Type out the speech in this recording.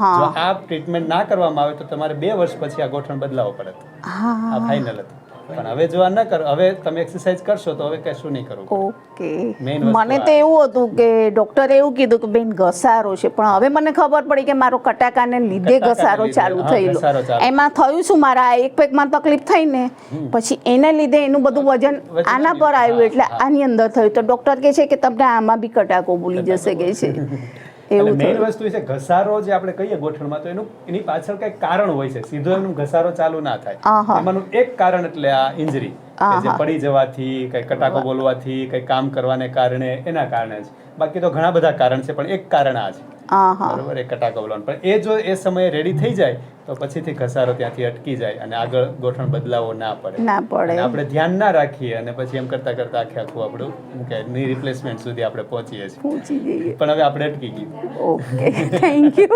જો આ ટ્રીટમેન્ટ ના કરવામાં આવે તો તમારે 2 વર્ષ પછી આ ગોઠણ બદલાવો પડે. આ ફાઇનલ હતું. પણ હવે જો આ ન કરો, હવે તમે એક્સરસાઇઝ કરશો તો હવે કશું નહીં કરવું. ઓકે. મને તો એવું હતું કે ડોક્ટરે એવું કીધું કે બેન ઘસારો છે, પણ હવે મને ખબર પડી કે મારો કટાકાને લીધે ઘસારો ચાલુ થયેલો. એમાં થયું શું, મારા એક પેકમાં તકલીફ થઈ ને પછી એને લીધે એનું બધું વજન આના પર આવ્યું, એટલે આની અંદર થયું. તો ડોક્ટર કહે છે કે તમને આમાં બી કટાકો ભૂલી જશે કે છે. એવું મેઇન વસ્તુ છે ઘસારો જે આપણે કહીએ ગોઠણમાં, તો એની પાછળ કઈ કારણ હોય છે. સીધો એનું ઘસારો ચાલુ ના થાય. એમાંનું એક કારણ એટલે આ ઇન્જરી, જે પડી જવાથી, કઈ કટાકો બોલવાથી, કઈ કામ કરવાને કારણે, એના કારણે જ. બાકી તો ઘણા બધા કારણ છે, પણ એક કારણ આ છે. બરોબર, એ કટાકો બોલવાનું. પણ એ જો એ સમયે રેડી થઈ જાય તો પછીથી ઘસારો ત્યાંથી અટકી જાય અને આગળ ગોઠણ બદલાવો ના પડે. આપણે ધ્યાન ના રાખીએ અને પછી એમ કરતા કરતા આખું આપણું ની રિપ્લેસમેન્ટ સુધી આપણે પહોંચીએ છીએ. પણ હવે આપણે અટકી ગયું. Okay, thank you.